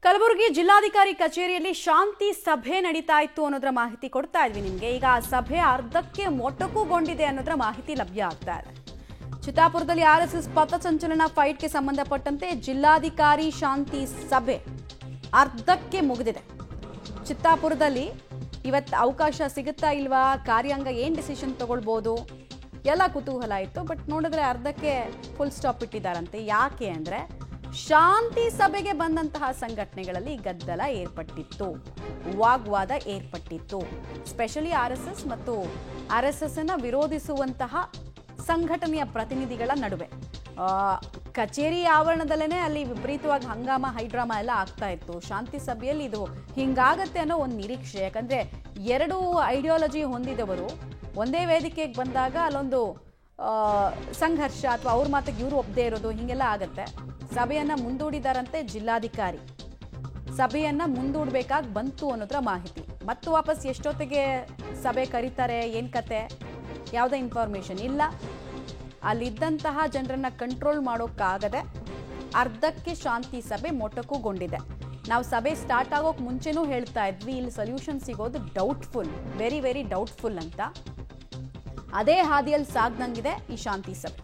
ಕಲಬುರಗಿ ಜಿಲ್ಲಾಧಿಕಾರಿ ಕಚೇರಿಯಲ್ಲಿ ಶಾಂತಿ ಸಭೆ ನಡೀತಾ ಇತ್ತು ಅನ್ನೋದರ ಮಾಹಿತಿ ಕೊಡ್ತಾ ಇದ್ವಿ ನಿಮಗೆ. ಈಗ ಆ ಸಭೆ ಅರ್ಧಕ್ಕೆ ಮೊಟಕುಗೊಂಡಿದೆ ಅನ್ನೋದರ ಮಾಹಿತಿ ಲಭ್ಯ ಆಗ್ತಾ ಇದೆ. ಚಿತ್ತಾಪುರದಲ್ಲಿ ಆರ್ಎಸ್ಎಸ್ ಪಥಸಂಚಲನ ಫೈಟ್ಗೆ ಸಂಬಂಧಪಟ್ಟಂತೆ ಜಿಲ್ಲಾಧಿಕಾರಿ ಶಾಂತಿ ಸಭೆ ಅರ್ಧಕ್ಕೆ ಮುಗಿದಿದೆ. ಚಿತ್ತಾಪುರದಲ್ಲಿ ಇವತ್ತು ಅವಕಾಶ ಸಿಗುತ್ತಾ ಇಲ್ವಾ, ಕಾರ್ಯಾಂಗ ಏನು ಡಿಸಿಷನ್ ತಗೊಳ್ಬೋದು ಎಲ್ಲ ಕುತೂಹಲ ಇತ್ತು. ಬಟ್ ನೋಡಿದ್ರೆ ಅರ್ಧಕ್ಕೆ ಫುಲ್ ಸ್ಟಾಪ್ ಇಟ್ಟಿದ್ದಾರಂತೆ. ಯಾಕೆ ಅಂದರೆ ಶಾಂತಿ ಸಭೆಗೆ ಬಂದಂತಹ ಸಂಘಟನೆಗಳಲ್ಲಿ ಗದ್ದಲ ಏರ್ಪಟ್ಟಿತ್ತು, ವಾಗ್ವಾದ ಏರ್ಪಟ್ಟಿತ್ತು. ಸ್ಪೆಷಲಿ ಆರ್ಎಸ್ಎಸ್ ಮತ್ತು ಆರ್ಎಸ್ಎಸ್ ಅನ್ನು ವಿರೋಧಿಸುವಂತಹ ಸಂಘಟನೆಯ ಪ್ರತಿನಿಧಿಗಳ ನಡುವೆ ಕಚೇರಿ ಆವರಣದಲ್ಲೇ ಅಲ್ಲಿ ವಿಪರೀತವಾಗಿ ಹಂಗಾಮ ಹೈಡ್ರಾಮಾ ಎಲ್ಲ ಆಗ್ತಾ ಇತ್ತು. ಶಾಂತಿ ಸಭೆಯಲ್ಲಿ ಇದು ಹಿಂಗಾಗತ್ತೆ ಅನ್ನೋ ಒಂದು ನಿರೀಕ್ಷೆ. ಯಾಕಂದರೆ ಎರಡು ಐಡಿಯಾಲಜಿ ಹೊಂದಿದವರು ಒಂದೇ ವೇದಿಕೆಗೆ ಬಂದಾಗ ಅಲ್ಲೊಂದು ಸಂಘರ್ಷ ಅಥವಾ ಅವ್ರ ಮಾತಿಗೆ ಇವರು ಒಪ್ಪದೇ ಇರೋದು ಹೀಗೆಲ್ಲ ಆಗತ್ತೆ. ಸಭೆಯನ್ನು ಮುಂದೂಡಿದಾರಂತೆ ಜಿಲ್ಲಾಧಿಕಾರಿ. ಸಭೆಯನ್ನು ಮುಂದೂಡಬೇಕಾಗಿ ಬಂತು ಅನ್ನೋದ್ರ ಮಾಹಿತಿ. ಮತ್ತು ವಾಪಸ್ ಎಷ್ಟೊತ್ತಿಗೆ ಸಭೆ ಕರೀತಾರೆ, ಏನು ಕತೆ, ಯಾವುದೇ ಇನ್ಫಾರ್ಮೇಷನ್ ಇಲ್ಲ. ಅಲ್ಲಿದ್ದಂತಹ ಜನರನ್ನು ಕಂಟ್ರೋಲ್ ಮಾಡೋಕ್ಕಾಗದೆ ಅರ್ಧಕ್ಕೆ ಶಾಂತಿ ಸಭೆ ಮೊಟಕುಗೊಂಡಿದೆ. ನಾವು ಸಭೆ ಸ್ಟಾರ್ಟ್ ಆಗೋಕೆ ಮುಂಚೆನೂ ಹೇಳ್ತಾ ಇದ್ವಿ, ಇಲ್ಲಿ ಸೊಲ್ಯೂಷನ್ ಸಿಗೋದು ಡೌಟ್ಫುಲ್, ವೆರಿ ವೆರಿ ಡೌಟ್ಫುಲ್ ಅಂತ. ಅದೇ ಹಾದಿಯಲ್ಲಿ ಸಾಗ್ದಂಗಿದೆ ಈ ಶಾಂತಿ ಸಭೆ.